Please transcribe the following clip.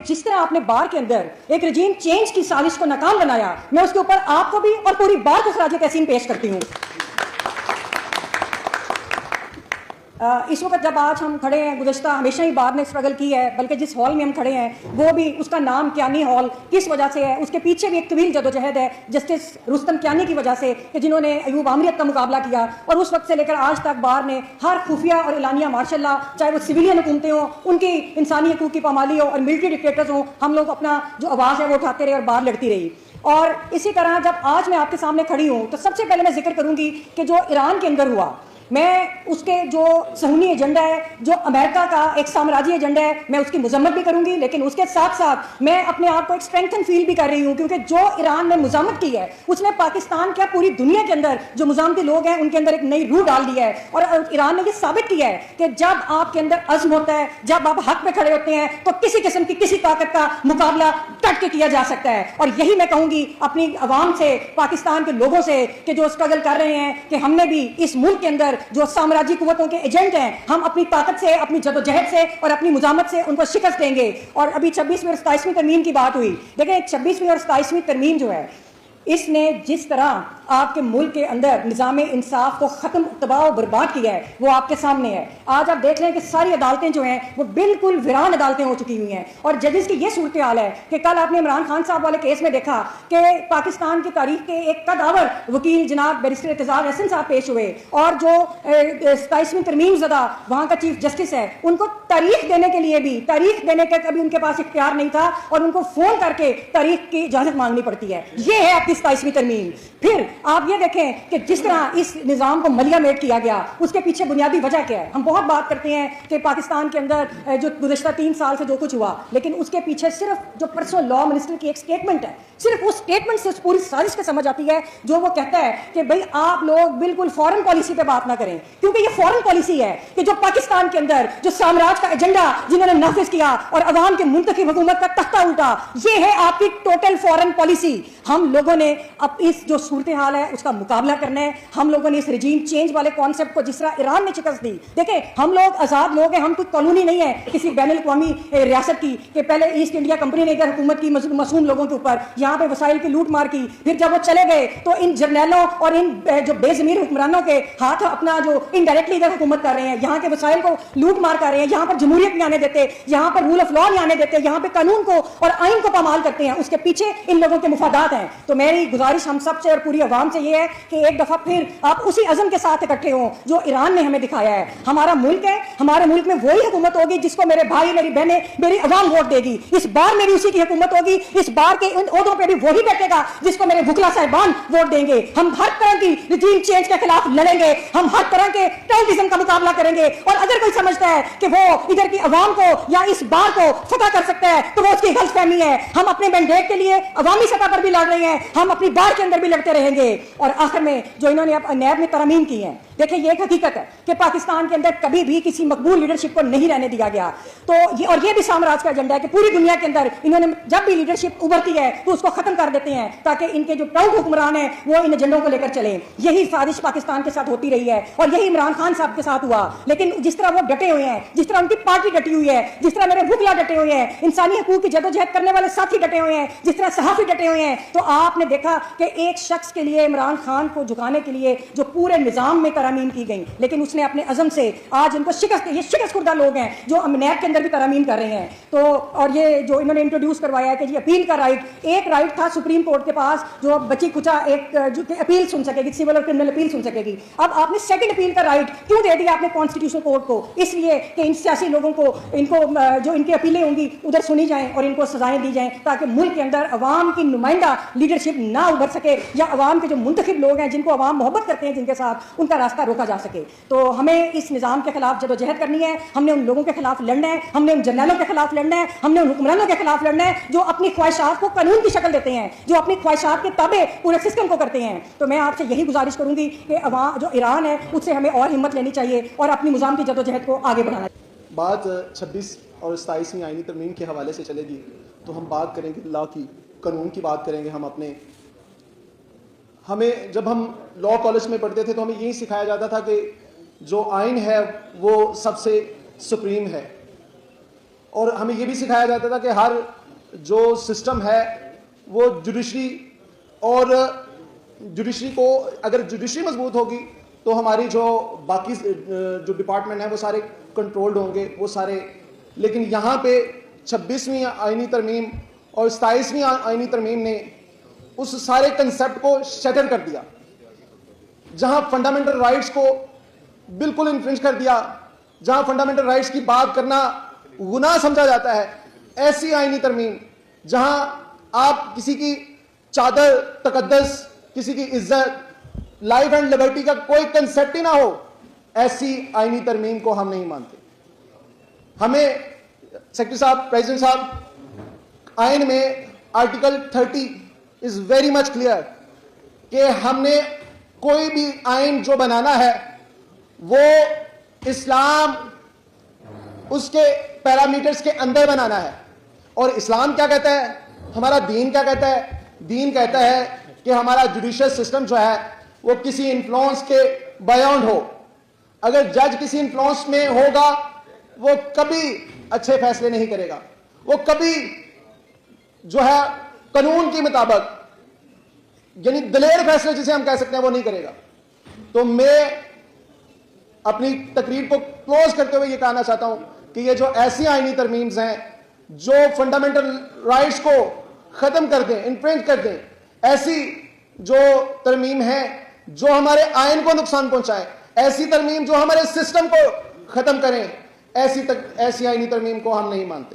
जिस तरह आपने बार के अंदर एक रजीम चेंज की साजिश को नाकाम बनाया, मैं उसके ऊपर आपको भी और पूरी बार को खराज तहसीन पेश करती हूँ। इस वक्त जब आज हम खड़े हैं, गुज़श्ता हमेशा ही बार ने स्ट्रगल की है, बल्कि जिस हॉल में हम खड़े हैं वो भी उसका नाम कियानी हॉल किस वजह से है, उसके पीछे भी एक तवील जदोजहद है जस्टिस रुस्तम कियानी की वजह से, कि जिन्होंने अयूब आमरीत का मुकाबला किया। और उस वक्त से लेकर आज तक बार ने हर खुफिया और एलानिया मार्शल्लाह, चाहे वो सिविलियन हुकूमतें हों, उनकी इंसानी हकूक़ की पामाली हो और मिलिट्री डिक्टेटर्स हों, हम लोग अपना जो आवाज़ है वो उठाते रहे और बार लड़ती रही। और इसी तरह जब आज मैं आपके सामने खड़ी हूँ तो सबसे पहले मैं जिक्र करूँगी कि जो ईरान के अंदर हुआ, मैं उसके जो सहूनी एजेंडा है, जो अमेरिका का एक साम्राज्य एजेंडा है, मैं उसकी मजम्मत भी करूंगी, लेकिन उसके साथ साथ मैं अपने आप को एक स्ट्रेंथन फील भी कर रही हूं, क्योंकि जो ईरान ने मुजामत की है उसने पाकिस्तान क्या पूरी दुनिया के अंदर जो मुजामती लोग हैं उनके अंदर एक नई रूह डाल दी है। और ईरान ने ये साबित किया है कि जब आपके अंदर अज़्म होता है, जब आप हक पे खड़े होते हैं, तो किसी किस्म की किसी ताकत का मुकाबला डट के किया जा सकता है। और यही मैं कहूंगी अपनी अवाम से, पाकिस्तान के लोगों से, कि जो स्ट्रगल कर रहे हैं, कि हमने भी इस मुल्क के अंदर जो साम्राज्य कुव्वतों के एजेंट हैं, हम अपनी ताकत से, अपनी जदोजहद से और अपनी मुजामत से उनको शिकस्त देंगे। और अभी 26वीं और 27वीं तरमीम की बात हुई, देखें 26वीं और 27वीं तरमीम जो है, इसने जिस तरह आपके मुल्क के अंदर निज़ाम इंसाफ को ख़त्म, तबाह और बर्बाद किया है, वो आपके सामने है। आज आप देख लें कि सारी अदालतें जो हैं वो बिल्कुल वीरान अदालतें हो चुकी हुई हैं। और जजेस की ये सूरत हाल है कि कल आपने इमरान खान साहब वाले केस में देखा कि पाकिस्तान की तारीख के एक कदावर वकील जनाब बैरिस्टर एतजाज हसन साहब पेश हुए, और जो 27वीं तरमीम ज़दा वहाँ का चीफ जस्टिस है, उनको तारीख देने के लिए भी, तारीख देने का कभी उनके पास इख्तियार नहीं था, और उनको फ़ोन करके तारीख की इजाज़त मांगनी पड़ती है। ये है आपकी 27वीं तरमीम। फिर आप ये देखें कि जिस तरह इस निज़ाम को मलिया मेट किया गया, उसके पीछे बुनियादी वजह क्या है। हम बहुत बात करते हैं कि पाकिस्तान के अंदर जो गुज़श्ता 3 साल से जो कुछ हुआ, लेकिन उसके पीछे सिर्फ जो परसों लॉ मिनिस्टर की एक स्टेटमेंट है, सिर्फ उस स्टेटमेंट से पूरी साजिश के समझ आती है, जो वो कहता है कि भाई आप लोग बिल्कुल फॉरेन पॉलिसी पे बात ना करें, क्योंकि ये फॉरेन पॉलिसी है कि जो पाकिस्तान के अंदर जो साम्राज्य का एजेंडा जिन्होंने नाफिज किया और अवाम के मुंतखब हुकूमत का तख्ता उल्टा, ये है आपकी टोटल फॉरेन पॉलिसी। हम लोगों ने अब इस जो सूरत हाल है उसका मुकाबला करना है। हम लोगों ने इस रजीम चेंज वाले कॉन्सेप्ट को, जिस तरह ईरान ने शिकस्त दी, देखें हम लोग आज़ाद लोग हैं, हम कोई कॉलोनी नहीं है किसी बैनुल अक़वामी रियासत की, कि पहले ईस्ट इंडिया कंपनी ने इधर हुकूमत की मासूम लोगों के ऊपर, यहाँ पे वसाइल की लूट मार की, फिर जब वो चले गए तो इन जर्नैलों और इन जो बेज़मीर हुक्मरानों के हाथ अपना जो इनडायरेक्टली इधर हुकूमत कर रहे हैं, यहाँ के वसाइल को लूट मार कर रहे हैं, यहाँ पर जमहूरियत नहीं आने देते, यहाँ पर रूल ऑफ लॉ नहीं आने देते, यहाँ पे कानून को और आइन को पामाल करते हैं। उसके पीछे इन लोगों के मुफादात हैं। तो मेरी गुजारिश हम सब से और पूरी अवाम से ये है कि एक दफा फिर आप उसी अज़म के साथ इकट्ठे हों जो ईरान ने हमें दिखाया है। हमारा मुल्क है, हमारे मुल्क में वही हुकूमत होगी जिसको मेरे भाई, मेरी बहनें, मेरी अवाम वोट देगी। इस बार मेरी उसी की हुकूमत होगी, इस बार के इन ओहदों पे भी वही बैठेगा जिसको मेरे वुकला साहिबान वोट देंगे। हम हर तरह की रजीम चेंज के खिलाफ लड़ेंगे, हम हर तरह के टेररिज्म का मुकाबला करेंगे। और अगर कोई समझता है कि वो इधर की अवाम को या इस बार को फतह कर सकता है तो वो उसकी गलतफहमी है। हम अपने मैंडेट के लिए अवामी सतह पर भी लड़ रहे हैं, हम अपनी बार के अंदर भी लड़ते रहेंगे। और आखिर में जो इन्होंने अब नैब में तरमीम की है, देखिए ये एक हकीकत है कि पाकिस्तान के अंदर कभी भी किसी मकबूल लीडरशिप को नहीं रहने दिया गया। तो ये, और ये भी साम्राज्य का एजेंडा है कि पूरी दुनिया के अंदर इन्होंने जब भी लीडरशिप उभरती है तो उसको खत्म कर देते हैं, ताकि इनके जो प्राउड हुक्मरान है वो इन एजेंडों को लेकर चले। यही साजिश पाकिस्तान के साथ होती रही है और यही इमरान खान साहब के साथ हुआ। लेकिन जिस तरह वो डटे हुए हैं, जिस तरह उनकी पार्टी डटी हुई है, जिस तरह मेरे वुकला डटे हुए हैं, इंसानी हकूक की जदोजहद करने वाले साथी डटे हुए हैं, जिस तरह सहाफी डटे हुए हैं, तो आपने देखा कि एक शख्स के लिए, इमरान खान को झुकाने के लिए जो पूरे निजाम में तरमीम की गई, लेकिन उसने अपने अज़म से आज इनको शिकस्त, ये शिकस्त खुर्दा लोग हैं जो नैब के अंदर भी तरमीम कर रहे हैं। तो और ये जो इन्होंने इंट्रोड्यूस करवाया है कि जी अपील का राइट, एक राइट था सुप्रीम कोर्ट के पास जो बची कुचा एक जो अपील सुन सकेगी, सिविल और क्रिमिनल अपील सुन सकेगी। अब आपने सेकंड अपील का राइट क्यों दे दिया आपने कॉन्स्टिट्यूशनल कोर्ट को? इसलिए कि इन सियासी लोगों को, इनको जो इनकी अपीलें होंगी उधर सुनी जाएं और इनको सजाएं दी जाएं, ताकि मुल्क के अंदर अवाम की नुमाइंदा लीडरशिप ना उभर सके, या अवाम के जो मुंतखब लोग हैं जिनको अवाम मोहब्बत करते हैं जिनके साथ, उनका रास्ता रोका जा सके। तो हमें इस निज़ाम के खिलाफ जदोजहद करनी है, हमने उन लोगों के खिलाफ लड़ना है, हमने उन जर्नैलों के खिलाफ लड़ना है, हमने उन हुक्मरानों के खिलाफ लड़ना है जो अपनी ख्वाहिशात को कानून की शक्ल देते हैं, जो अपनी ख्वाहिशात के ताबे पूरे सिस्टम को करते हैं। तो मैं आपसे यही गुजारिश करूंगी कि अवाम जो ईरान है उससे हमें और हिम्मत लेनी चाहिए और अपनी मुजाम की जदोजहद को आगे बढ़ाना चाहिए। बात 26 और 27वीं आईनी तरमीम के हवाले से चलेगी तो हम बात करेंगे लॉ की, कानून की बात करेंगे। हमें जब हम लॉ कॉलेज में पढ़ते थे तो हमें यही सिखाया जाता था कि जो आइन है वो सबसे सुप्रीम है, اور ہمیں یہ بھی سکھایا جاتا تھا کہ ہر جو سسٹم ہے وہ جوڈیشری، اور جوڈیشری کو اگر جوڈیشری مضبوط ہوگی تو ہماری جو باقی جو ڈپارٹمنٹ ہیں وہ سارے کنٹرولڈ ہوں گے، وہ سارے. لیکن یہاں پہ 26ویں آئینی ترمیم اور 27ویں آئینی ترمیم نے اس سارے کنسیپٹ کو شٹر کر دیا، جہاں فنڈامنٹل رائٹس کو بالکل انفرنج کر دیا، جہاں فنڈامنٹل رائٹس کی بات کرنا گناہ سمجھا جاتا ہے. ایسی آئینی ترمیم جہاں آپ کسی کی چادر تقدس، کسی کی عزت، لائف اینڈ لبرٹی کا کوئی کنسیپٹ ہی نہ ہو، ایسی آئینی ترمیم کو ہم نہیں مانتے. ہمیں سیکرٹری صاحب، پریزیڈنٹ صاحب، آئین میں article 30 is very much clear کہ ہم نے کوئی بھی آئین جو بنانا ہے وہ اسلام اس کے پیرامیٹرز کے اندر بنانا ہے. اور اسلام کیا کہتا ہے، ہمارا دین کیا کہتا ہے؟ دین کہتا ہے کہ ہمارا جوڈیشل سسٹم جو ہے وہ کسی انفلوئنس کے بیانڈ ہو. اگر جج کسی انفلوئنس میں ہوگا وہ کبھی اچھے فیصلے نہیں کرے گا، وہ کبھی جو ہے قانون کے مطابق یعنی دلیر فیصلے جسے ہم کہہ سکتے ہیں وہ نہیں کرے گا. تو میں اپنی تقریر کو کلوز کرتے ہوئے یہ کہنا چاہتا ہوں کہ یہ جو ایسی آئینی ترمیمز ہیں جو فنڈامنٹل رائٹس کو ختم کر دیں، انفرنج کر دیں، ایسی جو ترمیم ہے جو ہمارے آئین کو نقصان پہنچائے، ایسی ترمیم جو ہمارے سسٹم کو ختم کریں، ایسی آئینی ترمیم کو ہم نہیں مانتے.